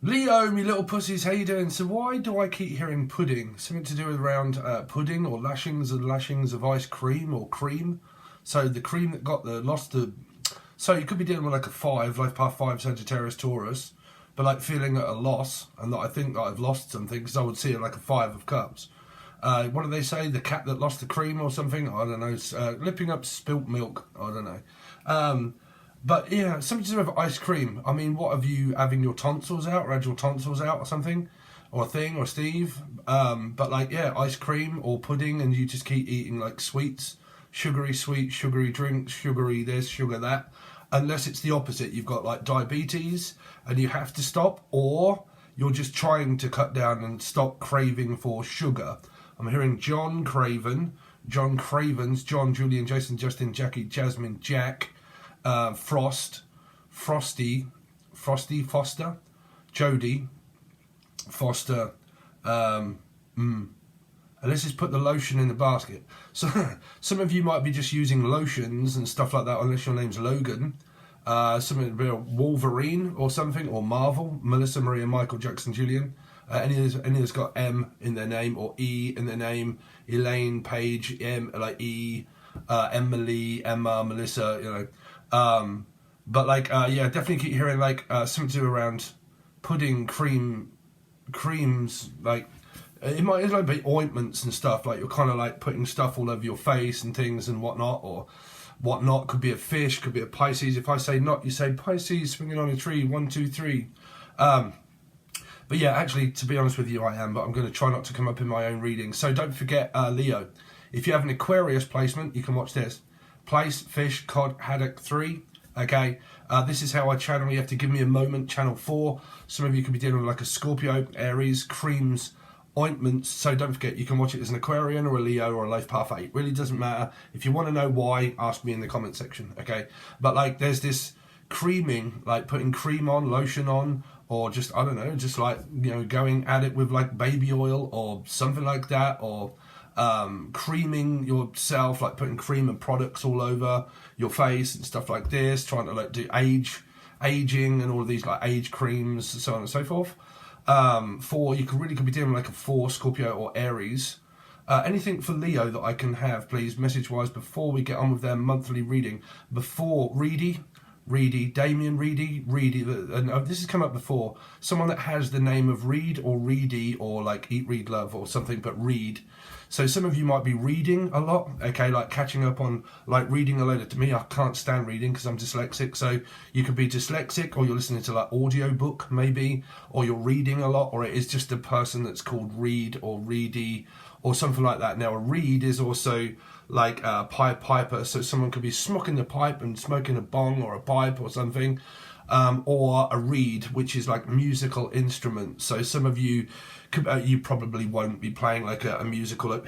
Leo, me little pussies, how you doing? So why do I keep hearing pudding? Something to do with around pudding or lashings and lashings of ice cream or cream. So the cream that got the lost the. So you could be dealing with like a 5, life path 5, Sagittarius, Taurus, but like feeling at a loss and that I think that I've lost something because I would see it like a 5 of cups. What do they say? The cat that lost the cream or something? I don't know. Lipping up spilt milk. I don't know. But yeah, something to do with ice cream. I mean, what have you having your tonsils out or had your tonsils out or something? Or a thing, or Steve. But like, yeah, ice cream or pudding and you just keep eating like sweets, sugary sweets, sugary drinks, sugary this, sugar that. Unless it's the opposite. You've got like diabetes and you have to stop, or you're just trying to cut down and stop craving for sugar. I'm hearing John Craven, John Cravens, John, Julian, Jason, Justin, Jackie, Jasmine, Jack, Frost, Frosty, Foster, Jody, Foster, and let's just put the lotion in the basket. So some of you might be just using lotions and stuff like that, unless your name's Logan. Something about Wolverine or something, or Marvel, Melissa, Maria, Michael, Jackson, Julian. Any that's got M in their name or E in their name, Elaine, Paige, M, like E, Emily, Emma, Melissa, you know. But like, yeah, definitely keep hearing like something to do around pudding, creams, like it might be ointments and stuff. Like you're kind of like putting stuff all over your face and things and whatnot, or whatnot. Could be a fish, could be a Pisces. If I say not, you say Pisces swinging on a tree. 1, 2, 3. But yeah, actually, to be honest with you, I am, but I'm going to try not to come up in my own reading. So don't forget, Leo, if you have an Aquarius placement, you can watch this. Place, fish, cod, haddock, 3. Okay, this is how I channel. You have to give me a moment, channel 4. Some of you could be dealing with like a Scorpio, Aries, creams, ointments. So don't forget, you can watch it as an Aquarian or a Leo or a life path 8. Really doesn't matter. If you want to know why, ask me in the comment section, okay? But like, there's this creaming, like putting cream on, lotion on, or just, I don't know, just like, you know, going at it with like baby oil or something like that, or creaming yourself, like putting cream and products all over your face and stuff like this, trying to like do aging and all of these like age creams, so on and so forth. 4, you could be dealing with like a 4, Scorpio or Aries. Anything for Leo that I can have, please, message-wise, before we get on with their monthly reading. Before Damien Reedy, and this has come up before. Someone that has the name of Reed or Reedy or like Eat, Read, Love or something, but Reed. So some of you might be reading a lot, okay, like catching up on like reading a load of, to me, I can't stand reading because I'm dyslexic. So you could be dyslexic, or you're listening to like audio book maybe, or you're reading a lot, or it is just a person that's called Reed or Reedy or something like that. Now a reed is also like a piper, so someone could be smoking the pipe and smoking a bong or a pipe or something, or a reed, which is like musical instrument. So some of you you probably won't be playing like a musical like,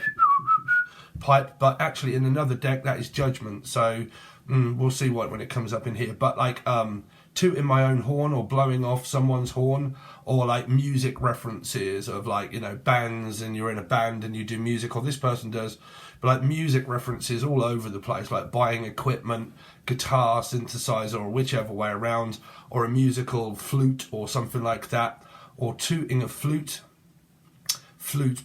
pipe, but actually in another deck that is judgment. So we'll see when it comes up in here. But like tooting my own horn or blowing off someone's horn, or like music references of like, you know, bands, and you're in a band and you do music, or this person does, but like music references all over the place, like buying equipment, guitar, synthesizer, or whichever way around, or a musical flute or something like that, or tooting a flute,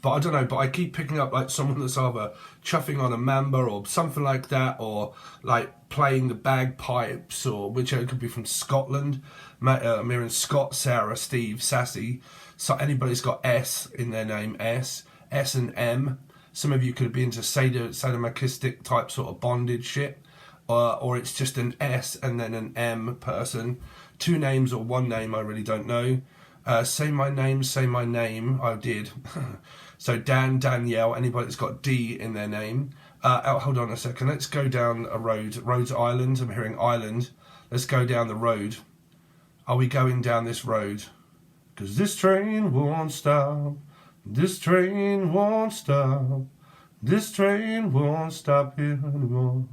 but I don't know, but I keep picking up like someone that's either chuffing on a mamba or something like that, or like playing the bagpipes, or which it could be from Scotland. Mirren, Scott, Sarah, Steve, Sassy. So anybody's got S in their name, S and M. Some of you could be into sadomasochistic type sort of bondage shit, or it's just an S and then an M person. 2 names or 1 name, I really don't know. Say my name, I did. So Dan, Danielle, anybody that's got D in their name. Hold on a second, let's go down a road. Rhodes Island, I'm hearing island. Let's go down the road. Are we going down this road? Because this train won't stop. This train won't stop. This train won't stop here anymore.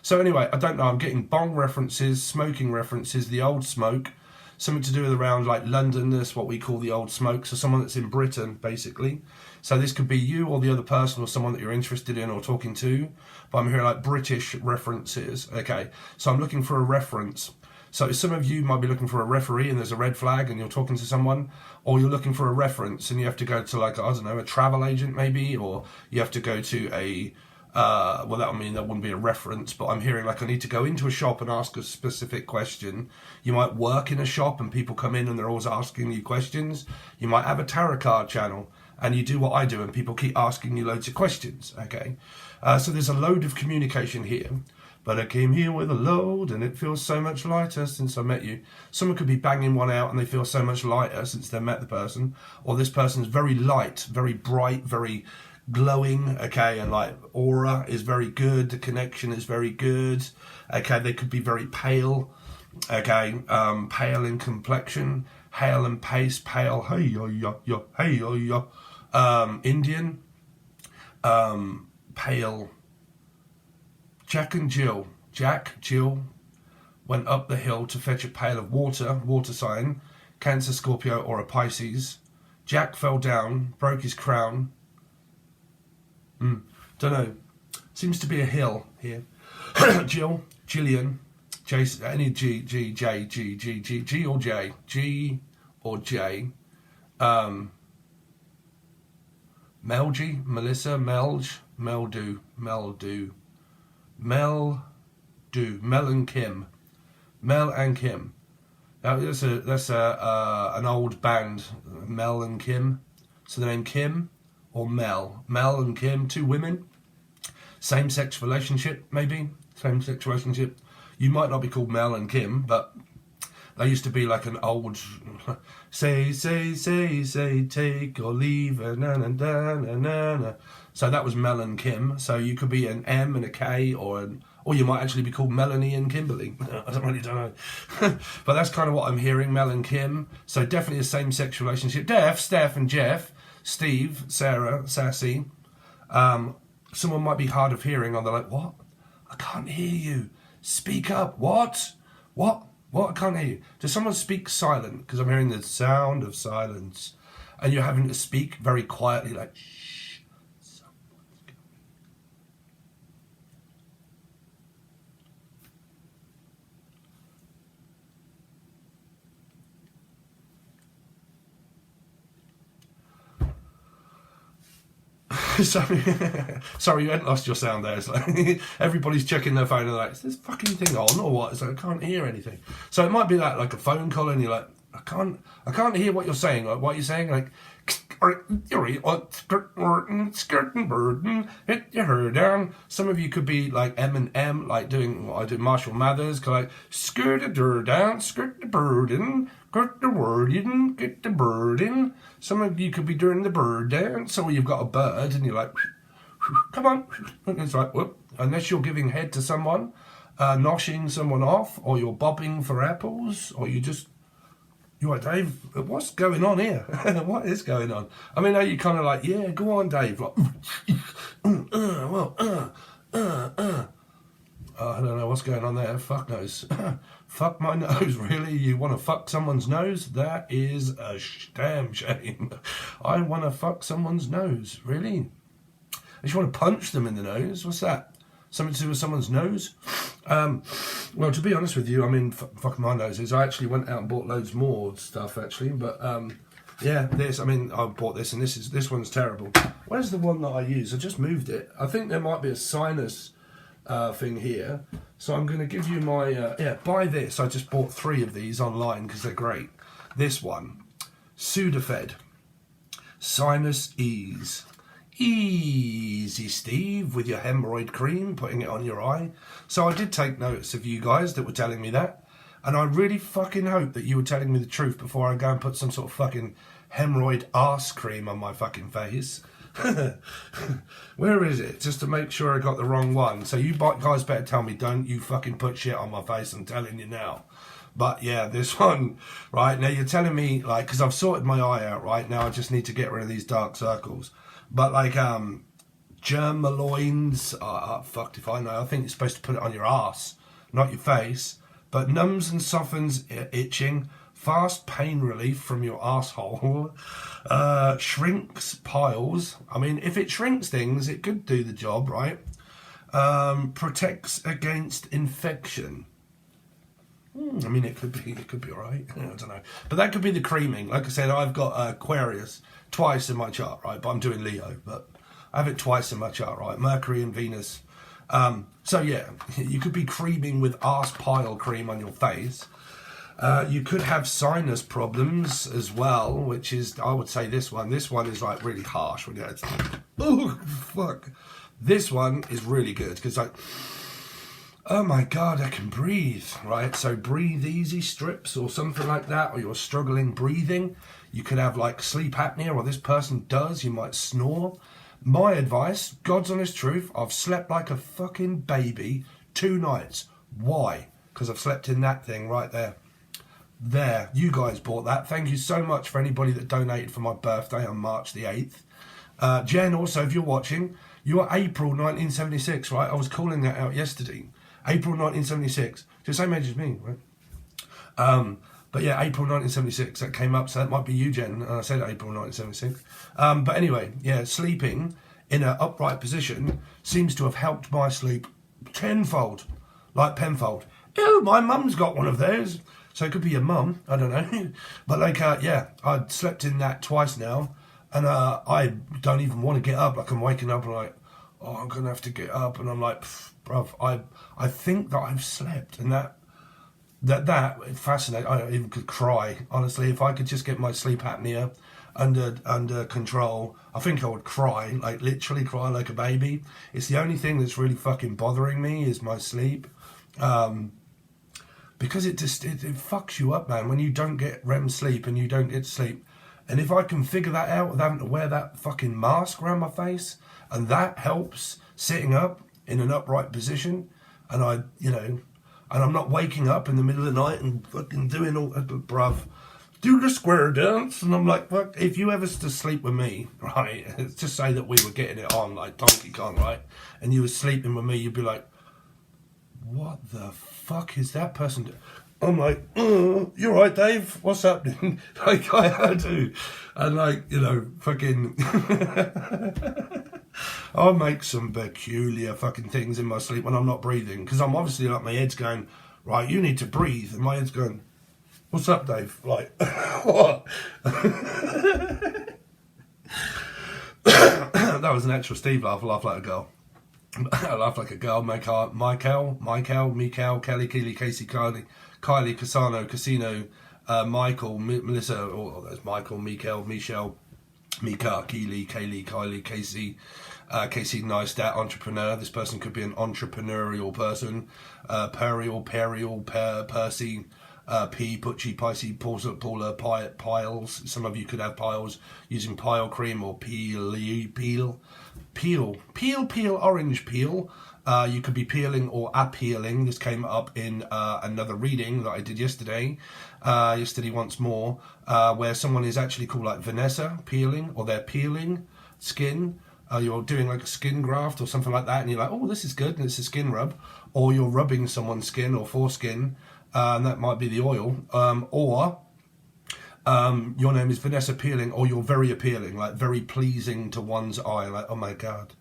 So anyway, I don't know, I'm getting bong references, smoking references, the old smoke. Something to do with around like London, that's what we call the old smoke. So someone that's in Britain, basically. So this could be you or the other person, or someone that you're interested in or talking to. But I'm hearing like British references. Okay, so I'm looking for a reference. So some of you might be looking for a referee and there's a red flag and you're talking to someone, or you're looking for a reference and you have to go to like, I don't know, a travel agent maybe, or you have to go to a, well, that would mean that wouldn't be a reference, but I'm hearing like I need to go into a shop and ask a specific question. You might work in a shop and people come in and they're always asking you questions. You might have a tarot card channel and you do what I do and people keep asking you loads of questions, okay? So there's a load of communication here. But I came here with a load and it feels so much lighter since I met you. Someone could be banging one out and they feel so much lighter since they met the person. Or this person's very light, very bright, very glowing, okay, and like aura is very good, the connection is very good, okay, they could be very pale, okay, pale in complexion, hale and pace, pale, hey yo yo yo, hey yo yo, Indian, pale. Jack Jill went up the hill to fetch a pail of water sign, Cancer, Scorpio or a Pisces. Jack fell down, broke his crown. Don't know. Seems to be a hill here. Gillian, Jason, any G or J. Melgy, Melissa, Mel and Kim. Now that's an old band, Mel and Kim. So the name Kim or Mel and Kim, two women, same-sex relationship maybe, same-sex relationship. You might not be called Mel and Kim, but they used to be like an old say, take or leave, na na na na na. So that was Mel and Kim. So you could be an M and a K, or you might actually be called Melanie and Kimberly. I don't know. But that's kind of what I'm hearing, Mel and Kim. So definitely a same-sex relationship. Steph and Jeff, Steve, Sarah, Sassy. Someone might be hard of hearing and they're like, what? I can't hear you. Speak up. What? I can't hear you. Does someone speak silent? Because I'm hearing the sound of silence. And you're having to speak very quietly, like, shh, someone's coming. Sorry, you hadn't lost your sound there. It's like everybody's checking their phone and they're like, is this fucking thing on or what? It's like, I can't hear anything. So it might be like a phone call and you're like, I can't hear what you're saying. Like, what are you saying? Like, skirting burden, hit your hair down. Some of you could be like M, like doing what I do, Marshall Mathers, like skirt the down, skirt the burden, skirt the word in, get the bird in. Some of you could be doing the bird dance, or you've got a bird and you're like, come on. And it's like, whoop. Unless you're giving head to someone, noshing someone off, or you're bobbing for apples, or you're like, Dave, what's going on here? What is going on? I mean, are you kind of like, yeah, go on, Dave. Like, I don't know what's going on there. Fuck knows. Fuck my nose, really? You want to fuck someone's nose? That is a damn shame. I want to fuck someone's nose, really? I just want to punch them in the nose. What's that? Something to do with someone's nose? Well, to be honest with you, I mean, fuck my noses. I actually went out and bought loads more stuff, actually. But, yeah, I bought this, and this one's terrible. Where's the one that I use? I just moved it. I think there might be a sinus thing here. So I'm going to give you my, buy this. I just bought 3 of these online because they're great. This one, Sudafed, Sinus Ease. Easy, Steve, with your hemorrhoid cream, putting it on your eye. So I did take notice of you guys that were telling me that. And I really fucking hope that you were telling me the truth before I go and put some sort of fucking hemorrhoid arse cream on my fucking face. Where is it? Just to make sure I got the wrong one. So you guys better tell me, don't you fucking put shit on my face, I'm telling you now. But yeah, this one, right, now you're telling me, like, because I've sorted my eye out, right, now I just need to get rid of these dark circles. But like, germaloins, fucked if I know, I think you're supposed to put it on your ass, not your face. But numbs and softens itching, fast pain relief from your asshole, shrinks piles. I mean, if it shrinks things, it could do the job, right? Protects against infection. I mean, it could be all right. I don't know, but that could be the creaming. Like I said, I've got Aquarius twice in my chart, right? But I'm doing Leo, but I have it twice in my chart, right? Mercury and Venus. So yeah, you could be creaming with arse pile cream on your face. You could have sinus problems as well, which is, I would say, this one. This one is like really harsh. When it's, oh fuck. This one is really good because like, oh my God, I can breathe, right? So breathe easy strips or something like that, or you're struggling breathing. You could have like sleep apnea, or this person does, you might snore. My advice, God's honest truth, I've slept like a fucking baby 2 nights. Why? Because I've slept in that thing right there. There, you guys bought that. Thank you so much for anybody that donated for my birthday on March the 8th. Jen, also, if you're watching, you are April 1976, right? I was calling that out yesterday. April 1976. The same age as me, right? But yeah, April 1976, that came up, so that might be you, Jen. I said April 1976. But anyway, yeah, sleeping in an upright position seems to have helped my sleep tenfold, like penfold. Oh, my mum's got one of those. So it could be your mum, I don't know. But like, yeah, I'd slept in that twice now, and I don't even want to get up. Like, I'm waking up and I'm like, oh, I'm going to have to get up. And I'm like, bruv, I think that I've slept. And that fascinating. I even could cry, honestly. If I could just get my sleep apnea under control, I think I would cry, like literally cry like a baby. It's the only thing that's really fucking bothering me is my sleep. Because it fucks you up, man, when you don't get REM sleep and you don't get sleep. And if I can figure that out without having to wear that fucking mask around my face, and that helps sitting up in an upright position, and and I'm not waking up in the middle of the night and fucking doing all, bruv, do the square dance. And I'm like, fuck, if you ever to sleep with me, right, just say that we were getting it on like Donkey Kong, right, and you were sleeping with me, you'd be like, what the fuck is that person doing? I'm like, you're right, Dave, what's happening? Like, I do. And like, fucking, I'll make some peculiar fucking things in my sleep when I'm not breathing. Because I'm obviously like, my head's going, right, you need to breathe. And my head's going, what's up, Dave? Like, what? That was an actual Steve laugh. I laugh like a girl. I laugh like a girl. Michael, Kelly, Keely, Casey, Kylie, Casano, Casino, Michael, Melissa, oh, there's Michael, Michelle, Mika, Keely, Kaylee, Kylie, Casey, Casey Neistat, entrepreneur. This person could be an entrepreneurial person. Perial, Percy, P, Putchy, Picey, Paula, Piles. Some of you could have piles using pile cream or peel, orange peel. You could be peeling or appealing. This came up in another reading that I did yesterday once more, where someone is actually called like Vanessa peeling, or they're peeling skin. You're doing like a skin graft or something like that, and you're like, oh, this is good, and it's a skin rub. Or you're rubbing someone's skin or foreskin, and that might be the oil. Or your name is Vanessa Peeling, or you're very appealing, like very pleasing to one's eye, like, oh my God,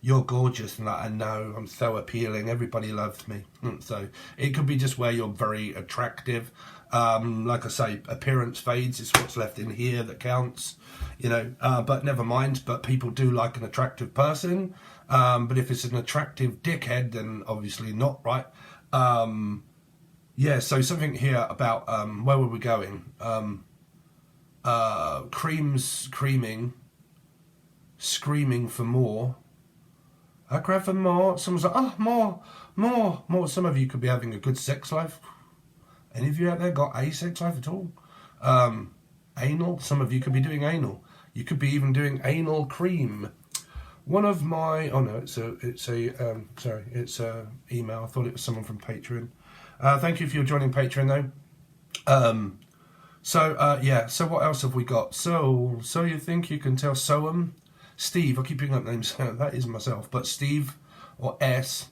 you're gorgeous, and like, I know, I'm so appealing, everybody loves me. So it could be just where you're very attractive. Like I say, appearance fades, it's what's left in here that counts, but never mind. But people do like an attractive person, but if it's an attractive dickhead, then obviously not, right? Yeah, so something here about where were we going? Creaming, screaming for more. I grab for more. Someone's like, oh, more. Some of you could be having a good sex life. Any of you out there got a sex life at all? Anal. Some of you could be doing anal. You could be even doing anal cream. One of my, oh no, it's a email. I thought it was someone from Patreon. Thank you for joining Patreon though. So what else have we got? So you think you can tell Soam? Steve, I keep picking up names, that is myself, but Steve, or S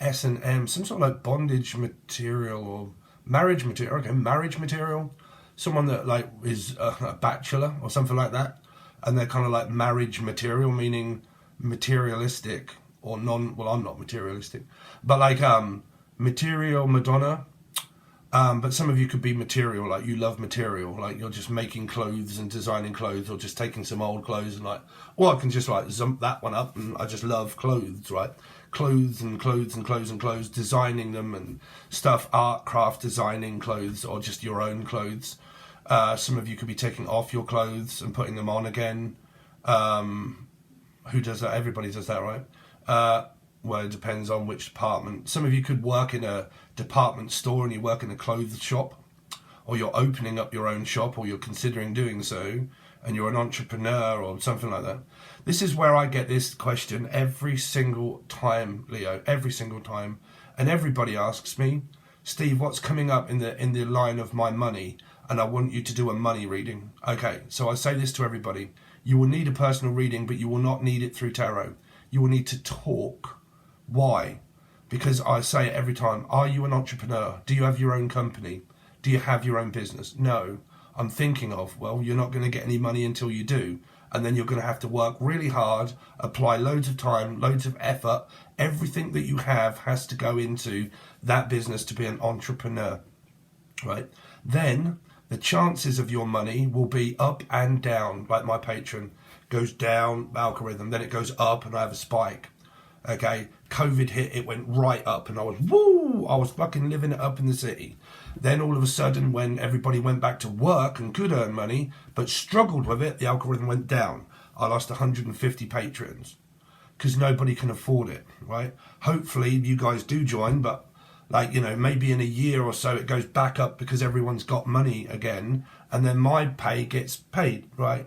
and M, some sort of like bondage material or marriage material. Okay, marriage material. Someone that like is a bachelor or something like that, and they're kind of like marriage material, meaning materialistic or non. Well, I'm not materialistic, but like material Madonna. But some of you could be material, like you love material, like you're just making clothes and designing clothes, or just taking some old clothes and like, well, I can just like zump that one up, and I just love clothes, right? Clothes and clothes and clothes and clothes, designing them and stuff, art, craft, designing clothes, or just your own clothes. Some of you could be taking off your clothes and putting them on again. Who does that? Everybody does that, right? Well, it depends on which department. Some of you could work in a department store and you work in a clothes shop, or you're opening up your own shop, or you're considering doing so, and you're an entrepreneur or something like that. This is where I get this question every single time, Leo, every single time. And everybody asks me, Steve, what's coming up in the line of my money? And I want you to do a money reading. Okay, so I say this to everybody. You will need a personal reading, but you will not need it through tarot. You will need to talk. Why? Because I say it every time. Are you an entrepreneur? Do you have your own company? Do you have your own business? No. I'm thinking of, well, you're not going to get any money until you do. And then you're going to have to work really hard, apply loads of time, loads of effort. Everything that you have has to go into that business to be an entrepreneur, right? Then the chances of your money will be up and down, like my Patreon goes down, algorithm, then it goes up and I have a spike. Okay, COVID hit, it went right up and I was fucking living it up in the city. Then all of a sudden, when everybody went back to work and could earn money, but struggled with it, the algorithm went down. I lost 150 patrons because nobody can afford it, right? Hopefully you guys do join, but like, you know, maybe in a year or so it goes back up because everyone's got money again, and then my pay gets paid, right?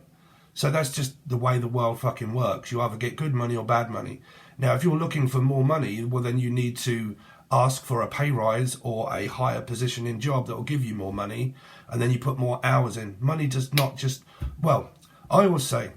So that's just the way the world fucking works. You either get good money or bad money. Now, if you're looking for more money, well, then you need to ask for a pay rise or a higher position in job that will give you more money, and then you put more hours in. Money does not just, well, I always say,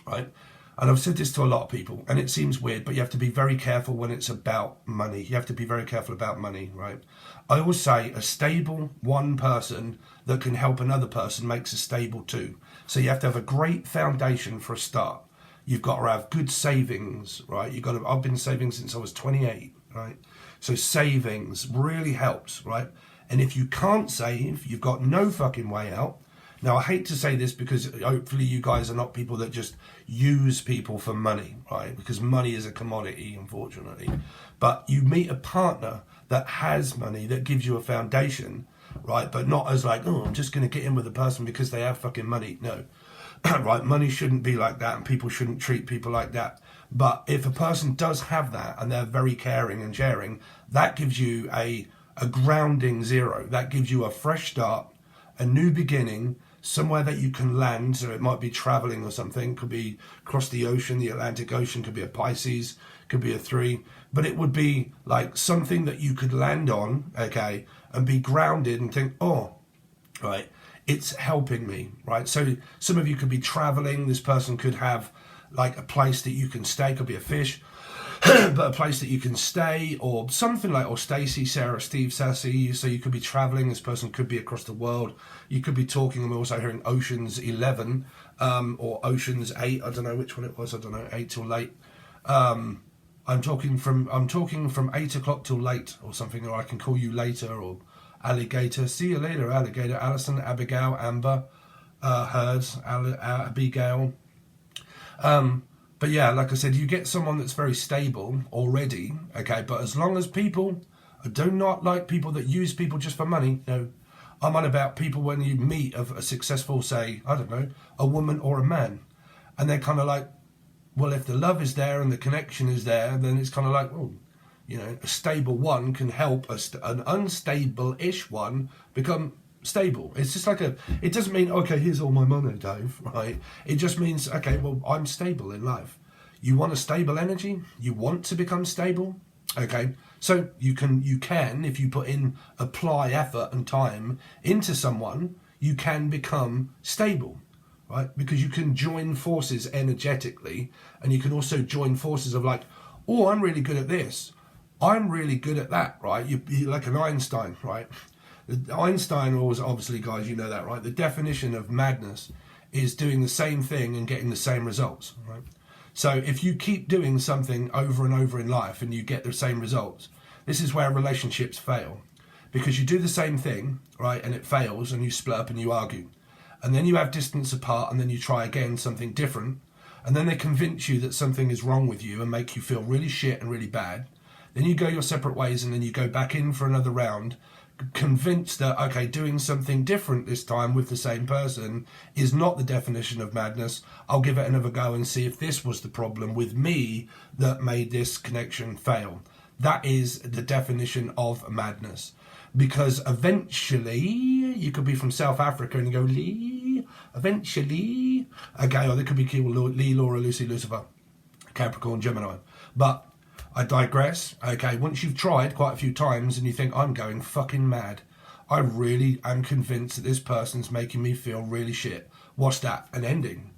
right, and I've said this to a lot of people, and it seems weird, but you have to be very careful when it's about money. You have to be very careful about money, right? I always say a stable one person that can help another person makes a stable two. So you have to have a great foundation for a start. You've got to have good savings, right? I've been saving since I was 28, right? So savings really helps, right? And if you can't save, you've got no fucking way out. Now, I hate to say this because hopefully you guys are not people that just use people for money, right? Because money is a commodity, unfortunately. But you meet a partner that has money, that gives you a foundation, right? But not as like, oh, I'm just going to get in with a person because they have fucking money. No. Right, money shouldn't be like that, and people shouldn't treat people like that. But if a person does have that and they're very caring and sharing, that gives you a grounding zero. That gives you a fresh start, a new beginning, somewhere that you can land. So it might be traveling or something, could be across the ocean, the Atlantic Ocean, could be a Pisces, could be a 3, but it would be like something that you could land on, okay, and be grounded and think, oh, right, it's helping me, right? So some of you could be traveling. This person could have like a place that you can stay, could be a fish, but a place that you can stay, or something like, or Stacy, Sarah, Steve, Sassy. So you could be traveling. This person could be across the world. You could be talking. I'm also hearing Ocean's 11 or Ocean's 8. I don't know which one it was. I don't know, 8 till late. I'm talking from 8 o'clock till late or something, or I can call you later, or Alligator. See you later, Alligator. Alison, Abigail, Amber, Herds, Abigail. But yeah, like I said, you get someone that's very stable already, okay? But as long as people, I do not like people that use people just for money. No, I'm on about people when you meet a successful, say, I don't know, a woman or a man, and they're kind of like, well, if the love is there and the connection is there, then it's kind of like, oh, you know, a stable one can help an unstable-ish one become stable. It's just like it doesn't mean, okay, here's all my money, Dave, right? It just means, okay, well, I'm stable in life. You want a stable energy? You want to become stable? Okay, so you can, if you apply effort and time into someone, you can become stable, right? Because you can join forces energetically, and you can also join forces of like, oh, I'm really good at this. I'm really good at that, right? You're like an Einstein, right? Einstein was, obviously, guys, you know that, right? The definition of madness is doing the same thing and getting the same results, right? So if you keep doing something over and over in life and you get the same results, this is where relationships fail. because you do the same thing, right, and it fails, and you split up and you argue. And then you have distance apart, and then you try again, something different, and then they convince you that something is wrong with you and make you feel really shit and really bad. Then you go your separate ways, and then you go back in for another round, convinced that, okay, doing something different this time with the same person is not the definition of madness. I'll give it another go and see if this was the problem with me that made this connection fail. That is the definition of madness. Because eventually, you could be from South Africa and you go, Lee, eventually, okay, or they could be Lee, Laura, Lucy, Lucifer, Capricorn, Gemini. But I digress, okay, once you've tried quite a few times and you think, I'm going fucking mad, I really am convinced that this person's making me feel really shit. What's that? An ending.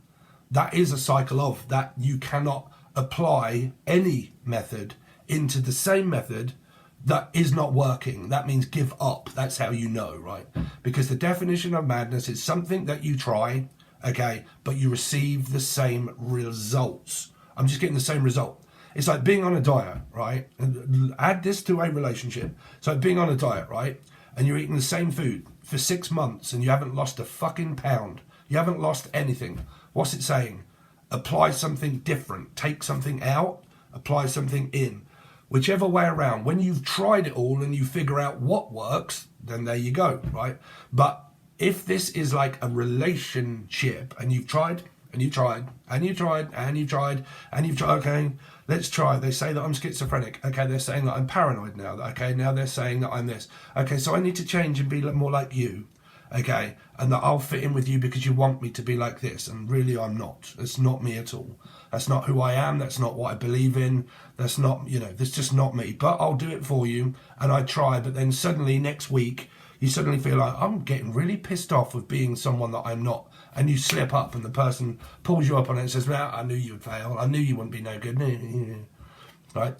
That is a cycle of that. You cannot apply any method into the same method that is not working. That means give up. That's how you know, right? Because the definition of madness is something that you try, okay, but you receive the same results. I'm just getting the same result. It's like being on a diet, right? And add this to a relationship. It's like being on a diet, right? And you're eating the same food for 6 months and you haven't lost a fucking pound. You haven't lost anything. What's it saying? Apply something different. Take something out, apply something in. Whichever way around. When you've tried it all and you figure out what works, then there you go, right? But if this is like a relationship and you've tried and you tried and you tried and you tried and you've tried, okay, let's try. They say that I'm schizophrenic. Okay, they're saying that I'm paranoid now. Okay, now they're saying that I'm this. Okay, so I need to change and be more like you. Okay, and that I'll fit in with you because you want me to be like this, and really I'm not. It's not me at all. That's not who I am. That's not what I believe in. That's not, that's just not me. But I'll do it for you, and I try. But then suddenly next week, you suddenly feel like I'm getting really pissed off with being someone that I'm not, and you slip up, and the person pulls you up on it and says, "Well, I knew you'd fail. I knew you wouldn't be no good." Right?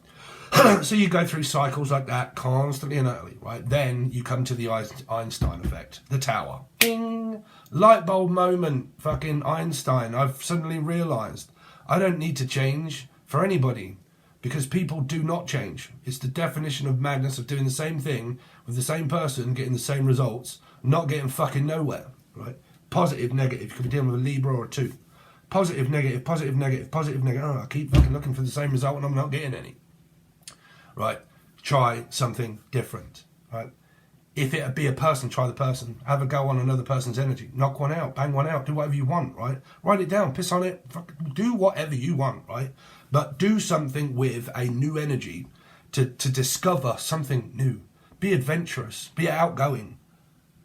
So you go through cycles like that constantly and utterly, right? Then you come to the Einstein effect, the tower. Ding! Light bulb moment, fucking Einstein. I've suddenly realised I don't need to change for anybody because people do not change. It's the definition of madness of doing the same thing with the same person, getting the same results, not getting fucking nowhere, right? Positive, negative. You could be dealing with a Libra or a 2. Positive, negative, positive, negative, positive, negative. Oh, I keep fucking looking for the same result and I'm not getting any. Right, try something different, right? If it be a person, try the person. Have a go on another person's energy. Knock one out, bang one out, do whatever you want, right? Write it down, piss on it, do whatever you want, right? But do something with a new energy to discover something new. Be adventurous, be outgoing,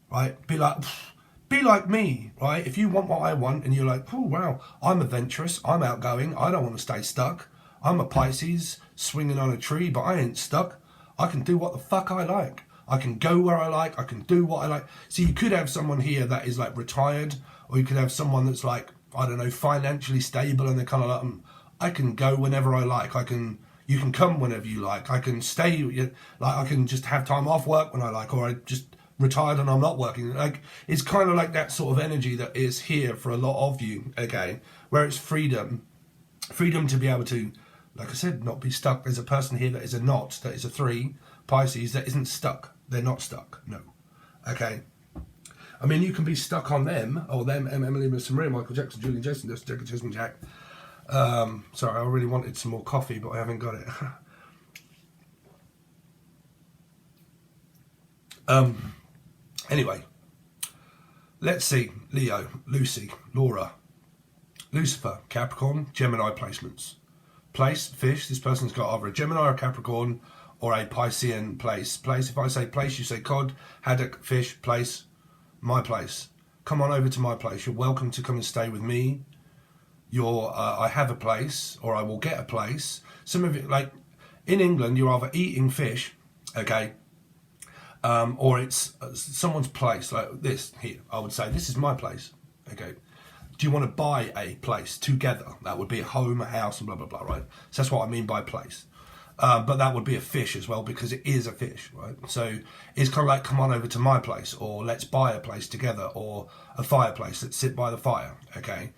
right? Be like me, right? If you want what I want and you're like, oh, wow, I'm adventurous, I'm outgoing, I don't want to stay stuck. I'm a Pisces swinging on a tree, but I ain't stuck. I can do what the fuck I like. I can go where I like. I can do what I like. So you could have someone here that is like retired, or you could have someone that's like, I don't know, financially stable, and they're kind of like, I can go whenever I like. You can come whenever you like. I can stay, like I can just have time off work when I like, or I just retired and I'm not working. Like it's kind of like that sort of energy that is here for a lot of you, okay? Where it's freedom to be able to, like I said, not be stuck. There's a person here that is a knot, that is a 3, Pisces, that isn't stuck. They're not stuck, no. Okay. I mean, you can be stuck on them, or them, Emily, Miss Maria, Michael Jackson, Julian Jason, Jason Jack. Sorry, I really wanted some more coffee, but I haven't got it. Anyway, let's see. Leo, Lucy, Laura, Lucifer, Capricorn, Gemini placements. Place, fish, this person's got either a Gemini or a Capricorn or a Piscean place. Place, if I say place, you say cod, haddock, fish, place, my place. Come on over to my place. You're welcome to come and stay with me. I have a place, or I will get a place. Some of it, like in England, you're either eating fish, okay, or it's someone's place, like this here. I would say, this is my place, okay. Do you want to buy a place together? That would be a home, a house, and blah, blah, blah, right? So that's what I mean by place. But that would be a fish as well, because it is a fish, right? So it's kind of like, come on over to my place, or let's buy a place together, or a fireplace, let's sit by the fire, okay?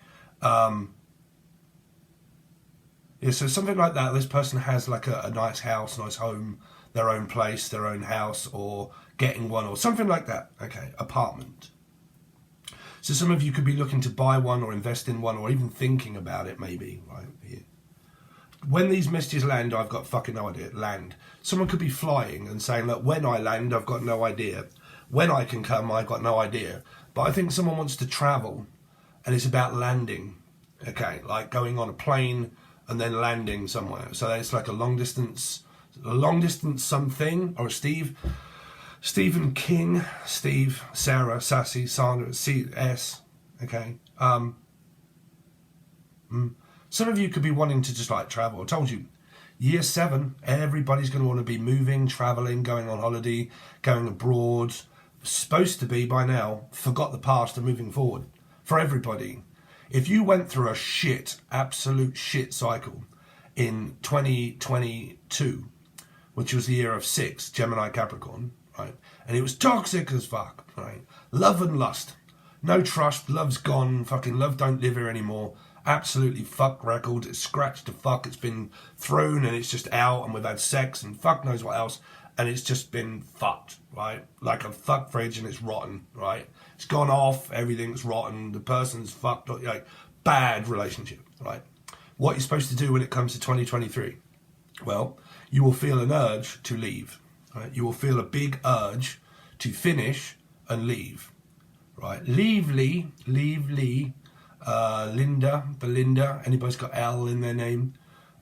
Yeah, so something like that. This person has like a nice house, nice home, their own place, their own house, or getting one or something like that. Okay, apartment. So some of you could be looking to buy one or invest in one or even thinking about it maybe, right? Here. When these messages land, I've got fucking no idea. Land. Someone could be flying and saying, look, when I land, I've got no idea. When I can come, I've got no idea. But I think someone wants to travel and it's about landing. Okay, like going on a plane and then landing somewhere. So it's like a long distance something. Or Stephen King, Steve, Sarah, Sassy, Sandra, C.S. Okay. Some of you could be wanting to just like travel. I told you, year 7, everybody's going to want to be moving, traveling, going on holiday, going abroad. Supposed to be by now, forgot the past and moving forward. For everybody. If you went through a absolute shit cycle in 2022, which was the year of 6, Gemini Capricorn, right? And it was toxic as fuck, right? Love and lust. No trust, love's gone, fucking love don't live here anymore. Absolutely fuck record, it's scratched to fuck, it's been thrown and it's just out and we've had sex and fuck knows what else and it's just been fucked, right? Like a fuck fridge and it's rotten, right? It's gone off, everything's rotten, the person's fucked, like bad relationship, right? What you're supposed to do when it comes to 2023? Well, you will feel an urge to leave, right? You will feel a big urge to finish and leave, right? Leave Lee, Linda, Belinda, anybody's got L in their name,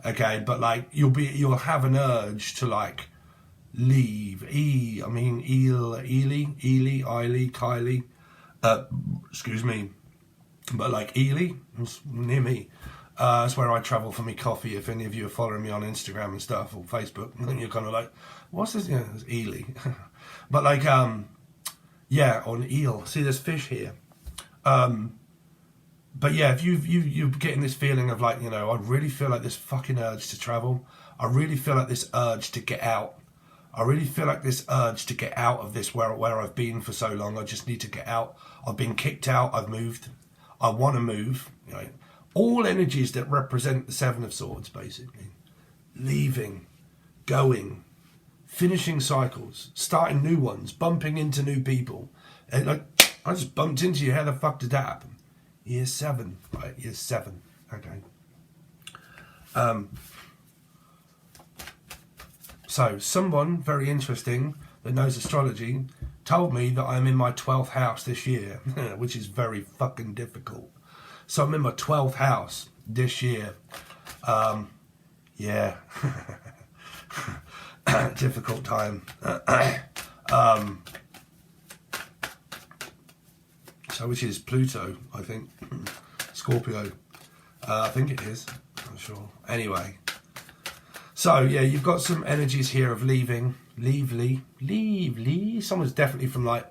okay, but like you'll have an urge to like leave. Eily, Kylie, excuse me, but like Ely, it's near me. That's where I travel for me coffee. If any of you are following me on Instagram and stuff or Facebook, then you're kind of like, what's this? Yeah, it's Ely. But like, yeah, on eel. See, there's fish here. But yeah, if you're getting this feeling of like, you know, I really feel like this fucking urge to travel. I really feel like this urge to get out. I really feel like this urge to get out of this where I've been for so long. I just need to get out. I've been kicked out. I've moved. I want to move. You know, all energies that represent the 7 of Swords, basically. Leaving, going, finishing cycles, starting new ones, bumping into new people. And like, I just bumped into you. How the fuck did that happen? Year 7, right? Year 7. Okay. So someone very interesting that knows astrology told me that I'm in my 12th house this year, which is very fucking difficult. So I'm in my 12th house this year. Yeah. Difficult time. So which is Pluto, I think. Scorpio. I think it is. I'm not sure. Anyway. So yeah, you've got some energies here of leaving. Leave. Someone's definitely from like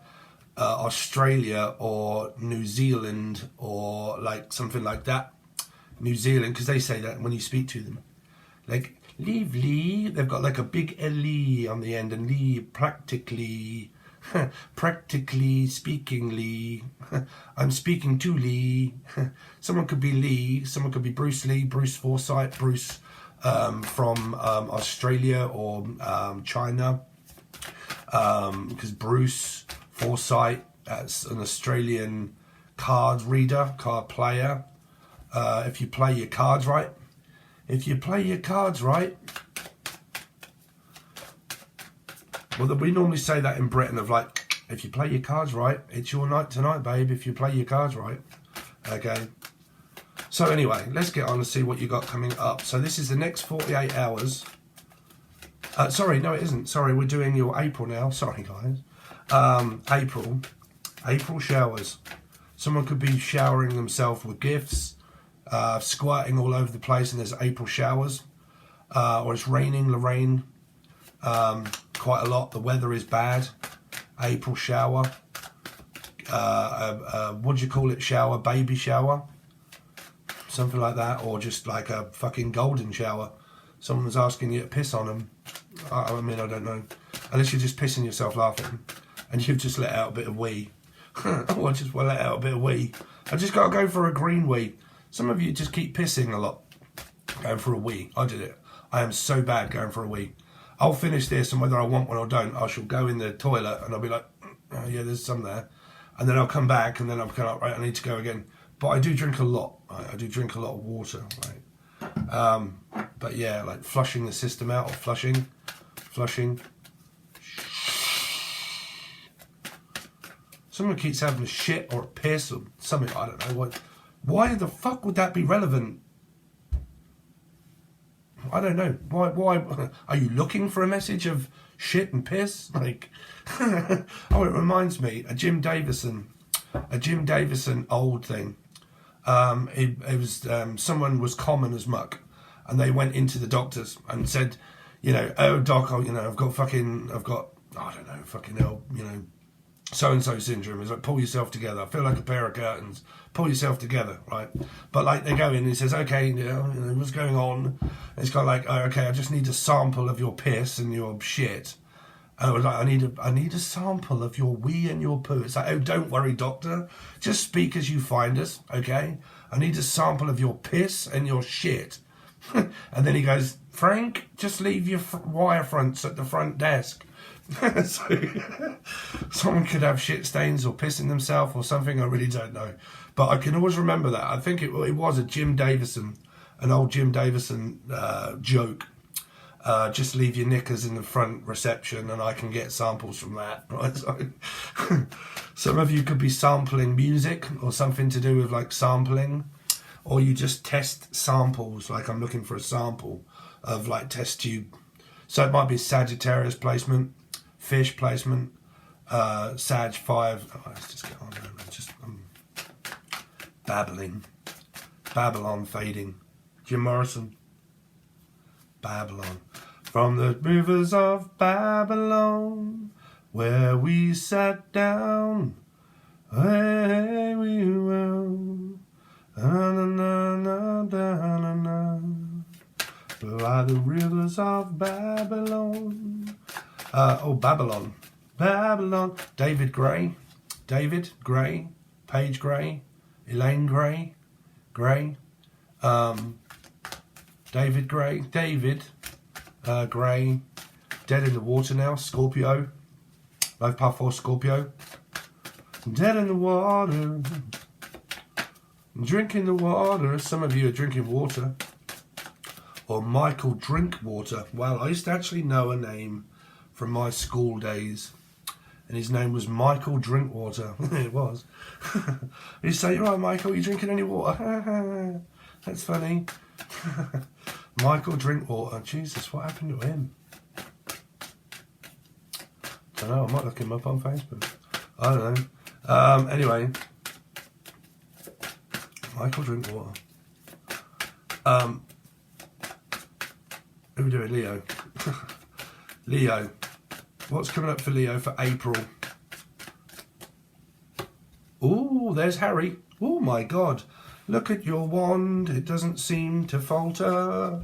Australia or New Zealand or like something like that. New Zealand, because they say that when you speak to them. Like, leave. They've got like a big L-E on the end and Lee practically speaking Lee. I'm speaking to Lee. Someone could be Lee, someone could be Bruce Lee, Bruce Forsyth, Bruce from Australia or China, because Bruce Forsyth, that's an Australian card reader, card player. If you play your cards right, well, we normally say that in Britain of like, if you play your cards right, it's your night tonight, babe, if you play your cards right. Okay. So anyway, let's get on and see what you got coming up. So this is the next 48 hours. Sorry, no it isn't. Sorry, we're doing your April now. Sorry, guys. April showers. Someone could be showering themselves with gifts, squirting all over the place, and there's April showers. Or it's raining, Lorraine. Quite a lot. The weather is bad. April shower. What do you call it? Shower, baby shower. Something like that, or just like a fucking golden shower. Someone's asking you to piss on them. I mean, I don't know. Unless you're just pissing yourself laughing and you've just let out a bit of wee. Oh, I just let out a bit of wee. I just got to go for a green wee. Some of you just keep pissing a lot. Going for a wee. I did it. I am so bad going for a wee. I'll finish this, and whether I want one or don't, I shall go in the toilet and I'll be like, oh, yeah, there's some there. And then I'll come back and then I'm kind of, right, I need to go again. But I do drink a lot. Right? I do drink a lot of water. Right? But yeah, like flushing the system out, or flushing. Someone keeps having a shit or a piss or something, I don't know. What. Why the fuck would that be relevant? I don't know. Why are you looking for a message of shit and piss? Like, oh, it reminds me, a Jim Davison old thing. It was someone was common as muck, and they went into the doctors and said, you know, oh doc, I've got I don't know, fucking hell, you know, so and so syndrome. It's like, pull yourself together. I feel like a pair of curtains. Pull yourself together, right? But like they go in and he says, okay, you know, what's going on? And it's kind of like, oh, okay, I just need a sample of your piss and your shit. And I was like, I need a sample of your wee and your poo. It's like, oh, don't worry, doctor. Just speak as you find us, okay? I need a sample of your piss and your shit. And then he goes, Frank, just leave your wire fronts at the front desk. So someone could have shit stains or pissing themselves or something. I really don't know, but I can always remember that. I think it was a Jim Davison, an old Jim Davison joke. Just leave your knickers in the front reception and I can get samples from that. Right? So, some of you could be sampling music or something to do with like sampling, or you just test samples. Like I'm looking for a sample of like test tube. So it might be Sagittarius placement, fish placement, Sag 5. Oh, let's just get on there. I'm babbling. Babylon fading. Jim Morrison. Babylon. From the rivers of Babylon, where we sat down, hey, we will. By the rivers of Babylon. Babylon. David Gray, Paige Gray, Elaine Gray, David Gray, Gray, dead in the water now, Scorpio, Life Path 4 Scorpio, dead in the water, drinking the water. Some of you are drinking water. Or Michael Drinkwater. Well, I used to actually know a name from my school days, and his name was Michael Drinkwater. It was. He'd say, "You all right, Michael? You drinking any water?" That's funny. Michael Drinkwater. Jesus, what happened to him? I don't know. I might look him up on Facebook. I don't know. Anyway, Michael Drinkwater. Who are we doing? Leo. Leo. What's coming up for Leo for April? Oh, there's Harry. Oh my God. Look at your wand. It doesn't seem to falter.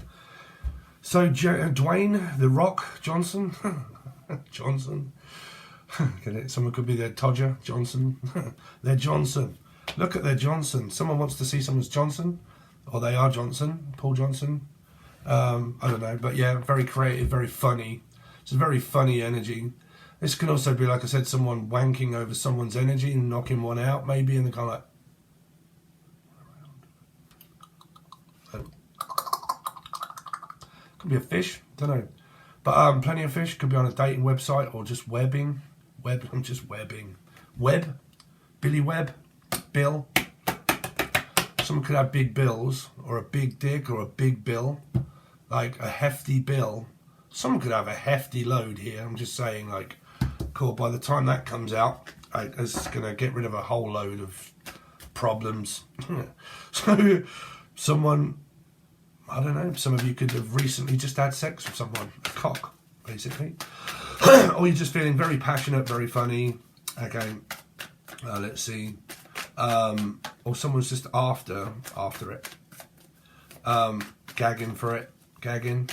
So Dwayne, The Rock Johnson. Johnson. Get it? Someone could be their Todger. Johnson. They're Johnson. Look at their Johnson. Someone wants to see someone's Johnson. Or they are Johnson. Paul Johnson. I don't know, but yeah, very creative, very funny. It's a very funny energy. This can also be, like I said, someone wanking over someone's energy and knocking one out, maybe, and they're kind of like, could be a fish, don't know, but plenty of fish. Could be on a dating website or just webbing. I'm just webbing. Web, Billy Webb, Bill. Someone could have big bills, or a big dick, or a big bill. Like a hefty bill. Someone could have a hefty load here. I'm just saying, like, cool, by the time that comes out, it's going to get rid of a whole load of problems. So, someone, I don't know, some of you could have recently just had sex with someone. A cock, basically. Or you're just feeling very passionate, very funny. Okay, let's see. Or someone's just after it. Gagging for it. Gagging.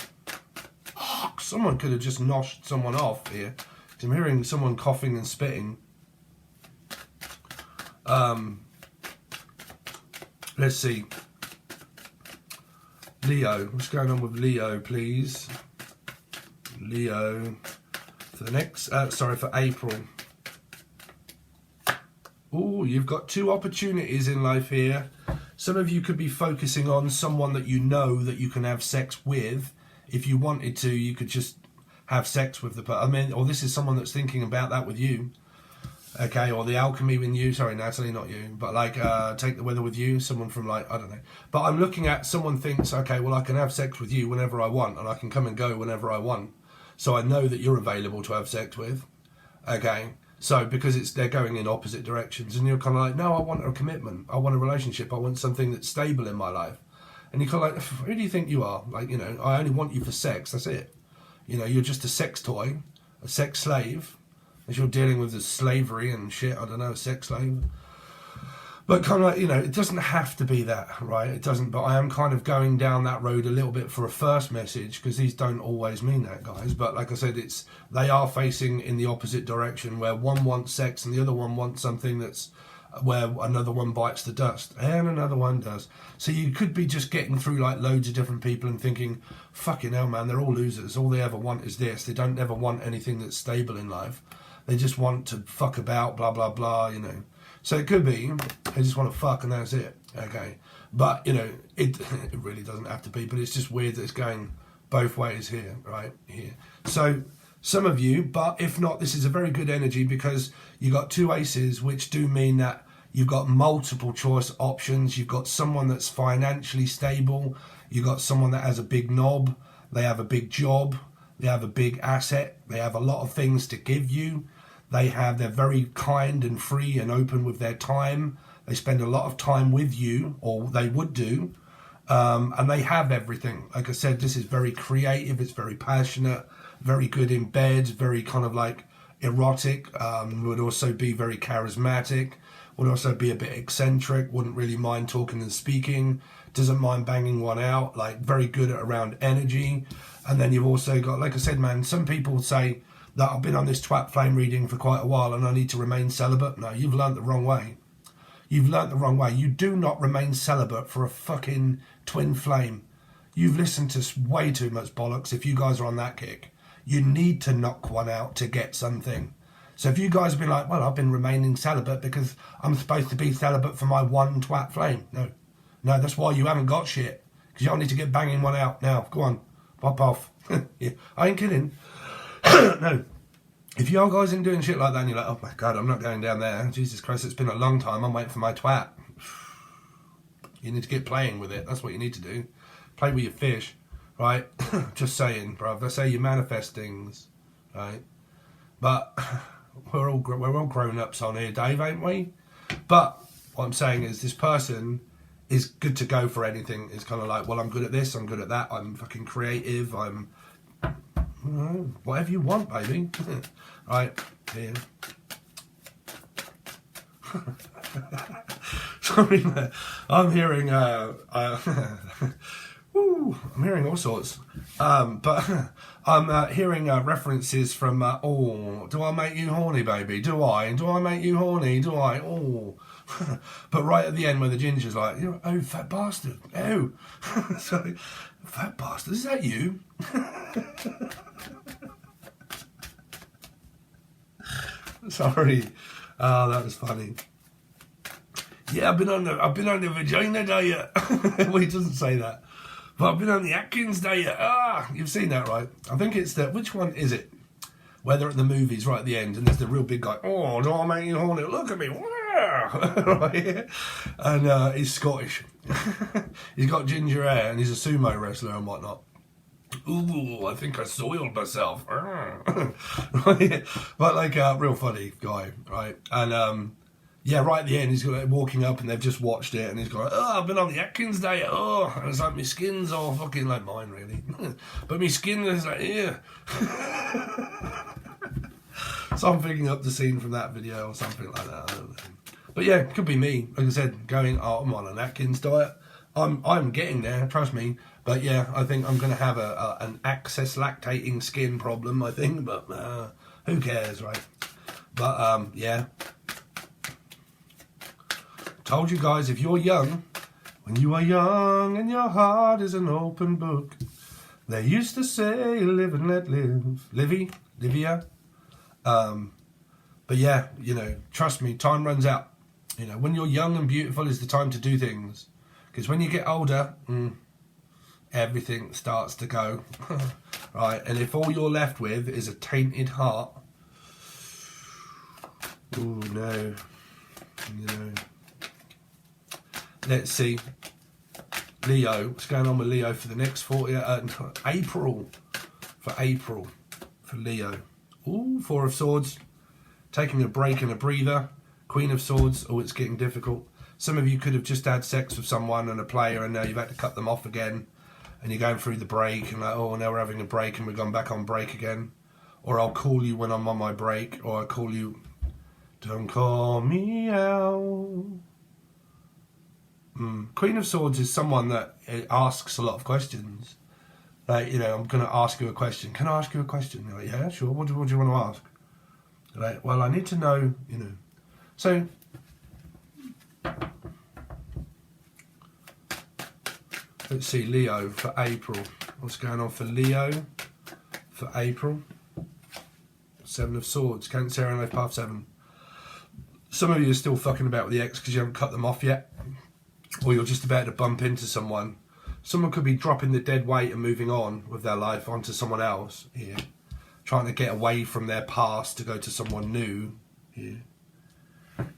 Someone could have just noshed someone off here. I'm hearing someone coughing and spitting. Let's see. Leo. What's going on with Leo, please? Leo, for the next, for April. Oh, you've got 2 opportunities in life here. Some of you could be focusing on someone that you know that you can have sex with. If you wanted to, you could just have sex with the person. I mean, or this is someone that's thinking about that with you. Okay, or the alchemy with you. Sorry, Natalie, not you. But like, take the weather with you. Someone from like, I don't know. But I'm looking at someone thinks, okay, well, I can have sex with you whenever I want. And I can come and go whenever I want. So I know that you're available to have sex with. Okay. So, because they're going in opposite directions, and you're kind of like, no, I want a commitment, I want a relationship, I want something that's stable in my life. And you're kind of like, who do you think you are? Like, you know, I only want you for sex, that's it. You know, you're just a sex toy, a sex slave, as you're dealing with the slavery and shit, I don't know, a sex slave. But kind of like, you know, it doesn't have to be that, right? It doesn't, but I am kind of going down that road a little bit for a first message, because these don't always mean that, guys. But like I said, they are facing in the opposite direction, where one wants sex and the other one wants something that's where another one bites the dust, and another one does. So you could be just getting through like loads of different people and thinking, fucking hell, man, they're all losers. All they ever want is this. They don't ever want anything that's stable in life. They just want to fuck about, blah, blah, blah, you know. So it could be, they just want to fuck and that's it, okay? But, you know, it really doesn't have to be, but it's just weird that it's going both ways here, right? Here. So some of you, but if not, this is a very good energy, because you got 2 aces, which do mean that you've got multiple choice options. You've got someone that's financially stable. You've got someone that has a big knob. They have a big job. They have a big asset. They have a lot of things to give you. They're very kind and free and open with their time. They spend a lot of time with you, or they would do, and they have everything. Like I said, this is very creative, it's very passionate, very good in bed, very kind of like erotic, would also be very charismatic, would also be a bit eccentric, wouldn't really mind talking and speaking, doesn't mind banging one out, like very good at around energy. And then you've also got, like I said, man, some people say that I've been on this twat flame reading for quite a while and I need to remain celibate. No, you've learnt the wrong way. You've learnt the wrong way. You do not remain celibate for a fucking twin flame. You've listened to way too much bollocks if you guys are on that kick. You need to knock one out to get something. So if you guys have been like, well, I've been remaining celibate because I'm supposed to be celibate for my one twat flame. No, that's why you haven't got shit. Because y'all need to get banging one out now. Go on, pop off. Yeah, I ain't kidding. No, if y'all guys ain't doing shit like that and you're like, oh my God, I'm not going down there. Jesus Christ, it's been a long time. I'm waiting for my twat. You need to get playing with it. That's what you need to do. Play with your fish, right? Just saying, bruv. That's how you manifest things, right? But we're all grown-ups on here, Dave, ain't we? But what I'm saying is this person is good to go for anything. It's kind of like, well, I'm good at this, I'm good at that, I'm fucking creative, I'm... whatever you want, baby. Right, here. Sorry, I'm hearing I'm hearing all sorts. But I'm hearing references from oh, do I make you horny, baby? Do I make you horny? Do I? Oh. But right at the end, when the ginger's like, you know, oh, fat bastard, oh. Sorry, fat bastard, is that you? Sorry. Oh, that was funny. Yeah, I've been on the vagina diet. Well, he doesn't say that. But I've been on the Atkins diet. Ah, you've seen that, right? I think it's which one is it? Where they're at the movies right at the end and there's the real big guy. Oh, do I make you horny? Look at me. Right? And he's Scottish. He's got ginger hair and he's a sumo wrestler and whatnot. Ooh, I think I soiled myself. Right? But like a real funny guy, right? And yeah, right at the end, he's walking up and they've just watched it and he's going, oh, I've been on the Atkins diet. Oh, and it's like my skin's all fucking like mine, really. But my skin is like, yeah. So I'm picking up the scene from that video or something like that. I don't know. But yeah, it could be me. Like I said, going, oh, I'm on an Atkins diet. I'm getting there, trust me. But yeah, I think I'm going to have an excess lactating skin problem, I think. But who cares, right? But yeah. Told you guys, if you're young, when you are young and your heart is an open book, They used to say, live and let live. Livia. But yeah, you know, trust me, time runs out. You know, when you're young and beautiful is the time to do things. Because when you get older, everything starts to go. Right, and if all you're left with is a tainted heart, ooh, no. You know. Let's see. Leo, what's going on with Leo for the next 40... April. For Leo. Ooh, Four of Swords. Taking a break and a breather. Queen of Swords. Oh, it's getting difficult. Some of you could have just had sex with someone and a player and now you've had to cut them off again. And you're going through the break and like, oh, now we're having a break and we've gone back on break again. Or I'll call you when I'm on my break. Or I call you... Don't call me out. Queen of Swords is someone that asks a lot of questions. Like, you know, I'm going to ask you a question. Can I ask you a question? You're like, yeah, sure. What do you want to ask? Like, well, I need to know, you know. So, let's see, Leo for April. What's going on for Leo for April? Seven of Swords. Cancer and Life Path 7. Some of you are still fucking about with the ex because you haven't cut them off yet. Or you're just about to bump into someone. Someone could be dropping the dead weight and moving on with their life onto someone else here. Trying to get away from their past to go to someone new here.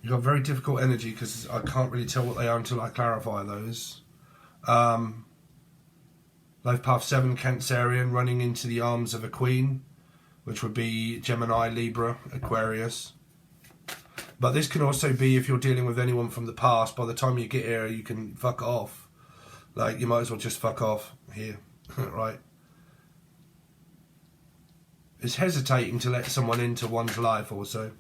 You've got very difficult energy because I can't really tell what they are until I clarify those. Life Path 7, Cancerian, running into the arms of a queen, which would be Gemini, Libra, Aquarius. But this can also be if you're dealing with anyone from the past. By the time you get here, you can fuck off. Like, you might as well just fuck off here, right? It's hesitating to let someone into one's life also.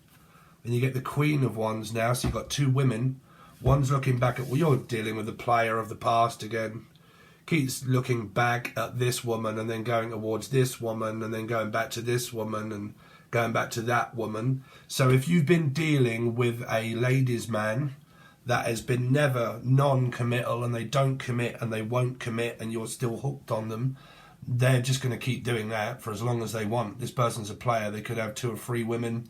And you get the Queen of Wands now, so you've got two women. One's looking back at, well, you're dealing with the player of the past again. Keeps looking back at this woman and then going towards this woman and then going back to this woman and going back to that woman. So if you've been dealing with a ladies' man that has been never non-committal and they don't commit and they won't commit and you're still hooked on them, they're just going to keep doing that for as long as they want. This person's a player. They could have 2 or 3 women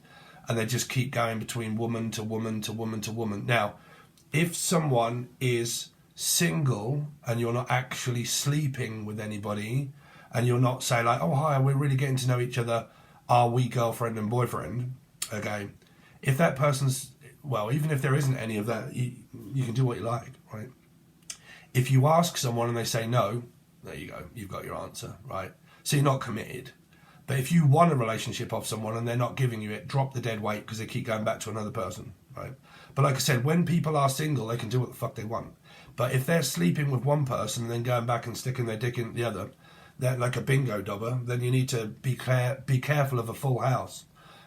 and they just keep going between woman to woman to woman to woman. Now, if someone is single and you're not actually sleeping with anybody and you're not saying like, oh, hi, we're really getting to know each other, are we girlfriend and boyfriend? Okay. If that person's, well, even if there isn't any of that, you can do what you like, right? If you ask someone and they say no, there you go. You've got your answer, right? So you're not committed. But if you want a relationship of someone and they're not giving you it, drop the dead weight because they keep going back to another person, right? But like I said, when people are single, they can do what the fuck they want. But if they're sleeping with one person and then going back and sticking their dick in the other, they're like a bingo dobber, then you need to be careful of a full house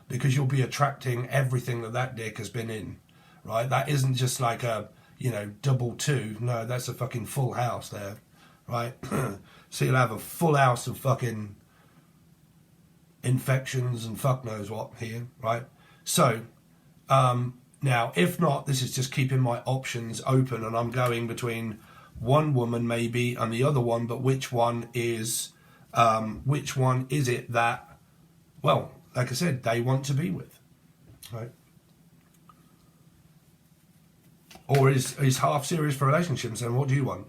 because you'll be attracting everything that dick has been in, right? That isn't just like a, you know, double 2. No, that's a fucking full house there, right? So you'll have a full house of fucking infections and fuck knows what here, right? So, now, if not, this is just keeping my options open and I'm going between one woman maybe and the other one, but which one is it that, well, like I said, they want to be with, right? Or is half serious for relationships and what do you want?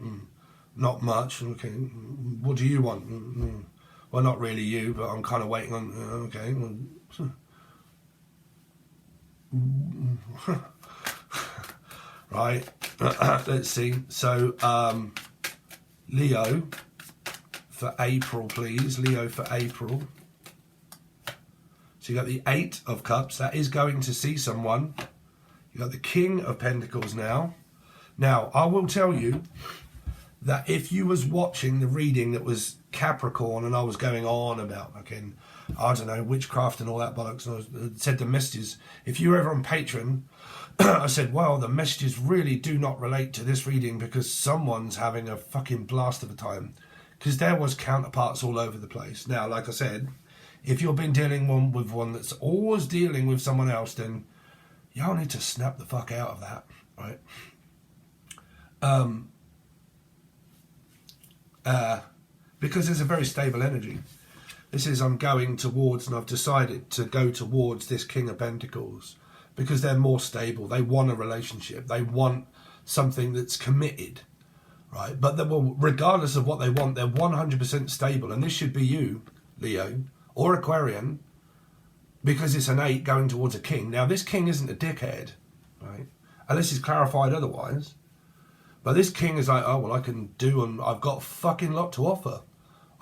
Not much. Okay. What do you want? Well, not really you, but I'm kind of waiting on, okay. Right. Let's see. So, Leo for April, please. Leo for April. So you got the 8 of Cups. That is going to see someone. You got the King of Pentacles now. Now, I will tell you that if you was watching the reading that was Capricorn and I was going on about fucking, I don't know, witchcraft and all that bollocks, and I said the messages, if you were ever on Patreon, I said, well, the messages really do not relate to this reading because someone's having a fucking blast of a time. Because there was counterparts all over the place. Now, like I said, if you've been dealing with one that's always dealing with someone else, then y'all need to snap the fuck out of that, right? because there's a very stable energy. This is I'm going towards, and I've decided to go towards this King of Pentacles because they're more stable. They want a relationship. They want something that's committed, right? But regardless of what they want, they're 100% stable. And this should be you, Leo, or Aquarian, because it's an 8 going towards a king. Now, this king isn't a dickhead, right? Unless he's clarified otherwise. But this king is like, oh, well, I can do, and I've got a fucking lot to offer.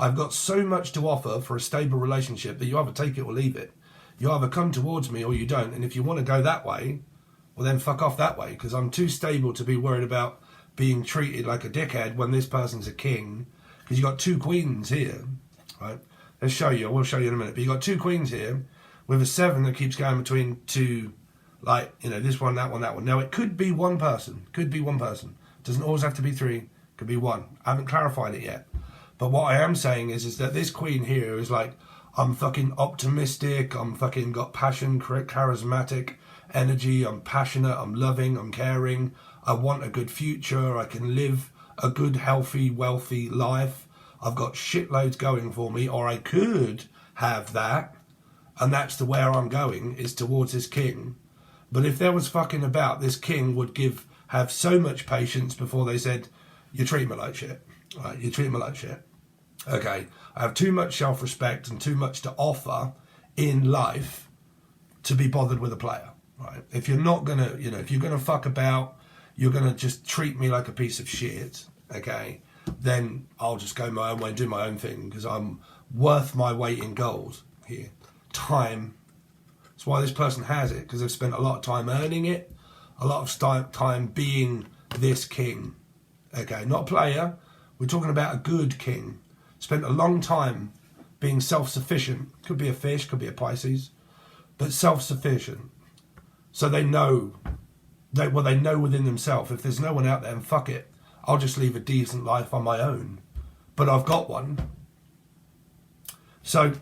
I've got so much to offer for a stable relationship that you either take it or leave it. You either come towards me or you don't. And if you want to go that way, well, then fuck off that way, because I'm too stable to be worried about being treated like a dickhead when this person's a king. Because you've got 2 queens here, right? Let's show you. I will show you in a minute. But you've got 2 queens here with a 7 that keeps going between 2, like, you know, this one, that one, that one. Now, it could be one person. Could be one person. Doesn't always have to be 3. Could be 1. I haven't clarified it yet. But what I am saying is that this queen here is like, I'm fucking optimistic, I'm fucking got passion, charismatic energy, I'm passionate, I'm loving, I'm caring, I want a good future, I can live a good, healthy, wealthy life, I've got shitloads going for me, or I could have that, and that's the where I'm going, is towards this king. But if there was fucking about, this king would have so much patience before they said, you treat me like shit, right, you treat me like shit. Okay, I have too much self-respect and too much to offer in life to be bothered with a player, right? If you're not going to, you know, if you're going to fuck about, you're going to just treat me like a piece of shit, okay, then I'll just go my own way and do my own thing because I'm worth my weight in gold here. Time. That's why this person has it, because they've spent a lot of time earning it, a lot of time being this king, okay? Not a player. We're talking about a good king. Spent a long time being self-sufficient. Could be a fish, could be a Pisces, but self-sufficient. So they know, they know within themselves, if there's no one out there, and fuck it, I'll just live a decent life on my own. But I've got one. So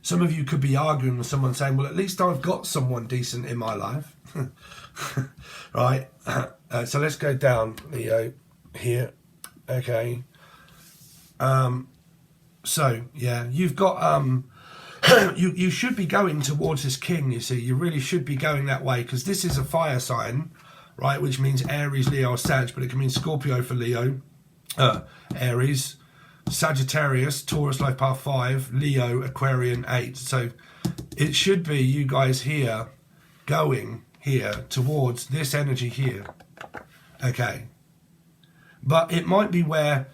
some of you could be arguing with someone saying, well, at least I've got someone decent in my life. Right? So let's go down, Leo, here. Okay. So yeah, you've got you should be going towards this king. You see, you really should be going that way, because this is a fire sign, right? Which means Aries, Leo, or Sag, but it can mean Scorpio for Leo, Aries, Sagittarius, Taurus, Life Path 5, Leo, Aquarian 8. So it should be you guys here going here towards this energy here. Okay, but it might be where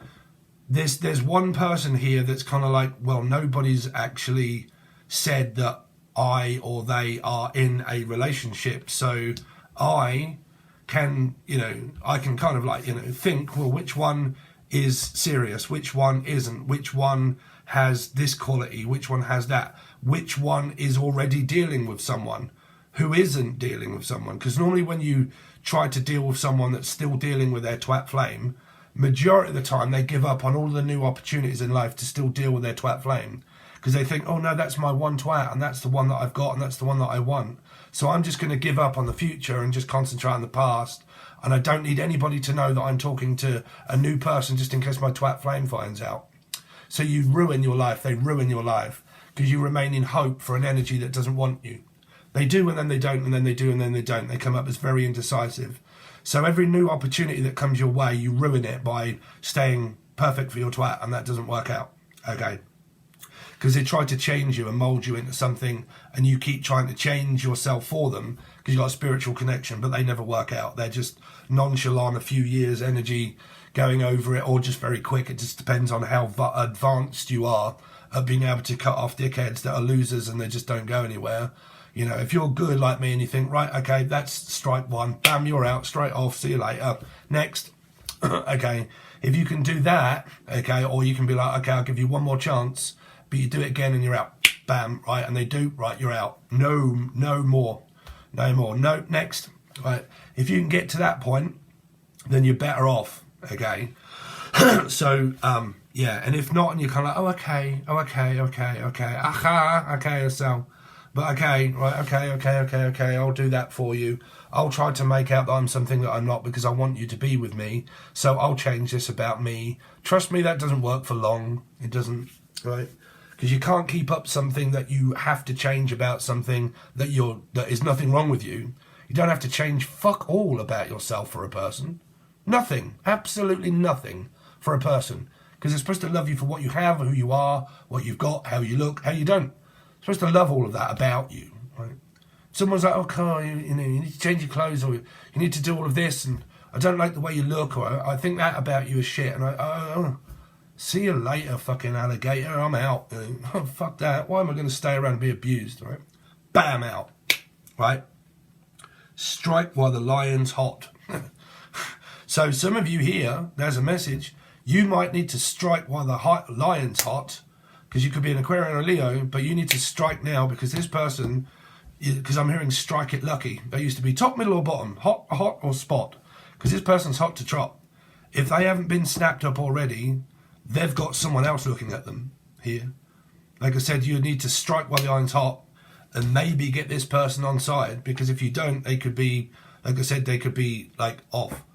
there's one person here that's kind of like, well, nobody's actually said that I or they are in a relationship, so I can, you know, I can kind of like, you know, think, well, which one is serious, which one isn't, which one has this quality, which one has that, which one is already dealing with someone who isn't dealing with someone. Because normally when you try to deal with someone that's still dealing with their twat flame, majority of the time they give up on all the new opportunities in life to still deal with their twat flame, because they think, oh no, that's my one twat, and that's the one that I've got, and that's the one that I want, so I'm just going to give up on the future and just concentrate on the past, and I don't need anybody to know that I'm talking to a new person just in case my twat flame finds out. So you ruin your life. They ruin your life because you remain in hope for an energy that doesn't want you. They do, and then they don't, and then they do, and then they don't. They come up as very indecisive. So every new opportunity that comes your way, you ruin it by staying perfect for your twat, and that doesn't work out, okay? Because they try to change you and mould you into something, and you keep trying to change yourself for them because you've got a spiritual connection, but they never work out. They're just nonchalant, a few years energy going over it, or just very quick. It just depends on how advanced you are at being able to cut off dickheads that are losers and they just don't go anywhere. You know, if you're good like me and you think, right, okay, that's strike one, bam, you're out, straight off, see you later, next. Okay, if you can do that, okay, or you can be like, okay, I'll give you one more chance, but you do it again and you're out, bam, right, and they do, right, you're out, no more, no, next, right. If you can get to that point, then you're better off, okay. So, yeah, and if not, and you're kind of like, okay, so But okay, right, okay, I'll do that for you. I'll try to make out that I'm something that I'm not because I want you to be with me. So I'll change this about me. Trust me, that doesn't work for long. It doesn't, right? Because you can't keep up something that you have to change about something that is nothing wrong with you. You don't have to change fuck all about yourself for a person. Nothing, absolutely nothing for a person. Because they're supposed to love you for what you have, who you are, what you've got, how you look, how you don't. They're supposed to love all of that about you, right? Someone's like, oh, Carl, you need to change your clothes, or you need to do all of this, and I don't like the way you look, or I think that about you is shit, and see you later, fucking alligator, I'm out. Oh, fuck that. Why am I going to stay around and be abused, right? Bam, out, right? Strike while the lion's hot. So some of you here, there's a message. You might need to strike while the lion's hot, because you could be an Aquarian or Leo, but you need to strike now because this person, because I'm hearing strike it lucky. They used to be top, middle or bottom, hot or spot, because this person's hot to trot. If they haven't been snapped up already, they've got someone else looking at them here. Like I said, you need to strike while the iron's hot and maybe get this person on side, because if you don't, they could be, like I said, they could be like off.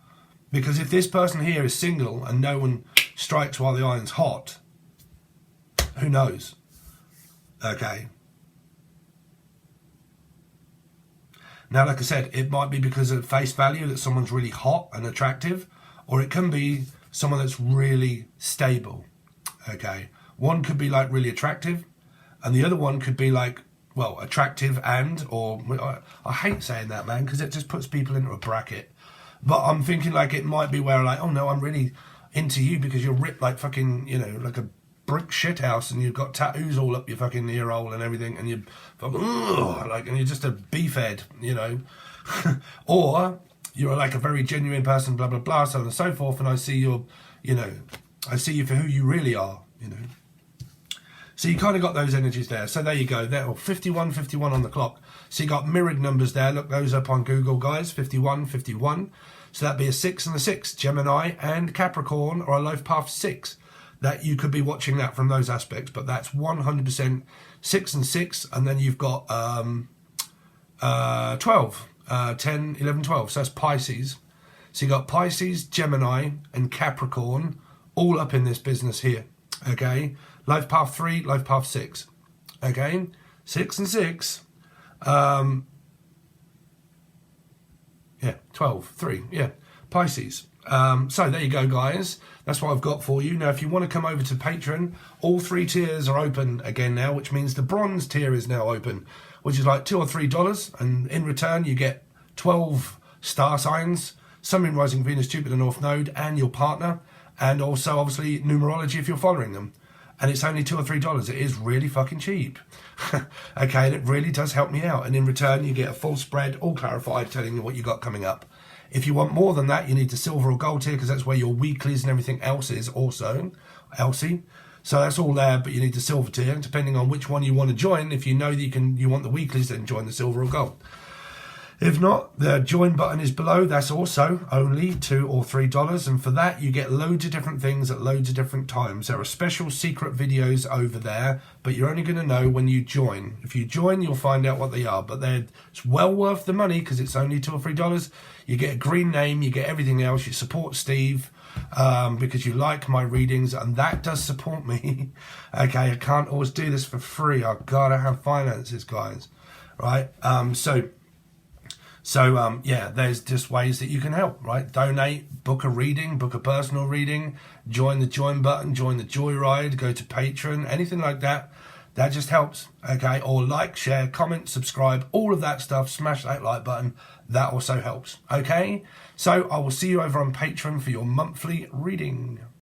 Because if this person here is single and no one strikes while the iron's hot, who knows? Okay. Now, like I said, it might be because of face value that someone's really hot and attractive, or it can be someone that's really stable. Okay. One could be like really attractive, and the other one could be like, well, attractive or I hate saying that, man, because it just puts people into a bracket. But I'm thinking like it might be where like, oh no, I'm really into you because you're ripped like fucking, like a brick shit house, and you've got tattoos all up your fucking ear hole and everything, and you're fucking, and you're just a beefhead, or you're like a very genuine person, blah blah blah, so on and so forth, and I see I see you for who you really are, So you kind of got those energies there. So there you go. There, 51 on the clock. So you got mirrored numbers there. Look those up on Google, guys. 51. So that'd be a 6 and a 6. Gemini and Capricorn, or a life path 6. That you could be watching that from those aspects. But that's 100% 6 and 6. And then you've got 12. 10, 11, 12. So that's Pisces. So you got Pisces, Gemini and Capricorn all up in this business here. Okay. Life path 3, life path 6. Okay, 6 and 6. 12, 3. Yeah, Pisces. So there you go, guys. That's what I've got for you. Now, if you want to come over to Patreon, all 3 tiers are open again now, which means the bronze tier is now open, which is like $2 or $3. And in return, you get 12 star signs, Sun, Moon, Rising, Venus, Jupiter, North Node, and your partner. And also, obviously, numerology if you're following them. And it's only $2 or $3. It is really fucking cheap. Okay, and it really does help me out. And in return, you get a full spread, all clarified, telling you what you got coming up. If you want more than that, you need the silver or gold tier, because that's where your weeklies and everything else is also. Elsie. So that's all there, but you need the silver tier, depending on which one you want to join. If you know that you want the weeklies, then join the silver or gold. If not, the join button is below. That's also only $2 or $3. And for that, you get loads of different things at loads of different times. There are special secret videos over there, but you're only going to know when you join. If you join, you'll find out what they are. But it's well worth the money because it's only $2 or $3. You get a green name. You get everything else. You support Steve because you like my readings. And that does support me. Okay, I can't always do this for free. I've got to have finances, guys. Right? So, there's just ways that you can help, right? Donate, book a reading, book a personal reading, join the join button, join the joyride, go to Patreon, anything like that. That just helps, okay? Or like, share, comment, subscribe, all of that stuff. Smash that like button. That also helps, okay? So I will see you over on Patreon for your monthly reading.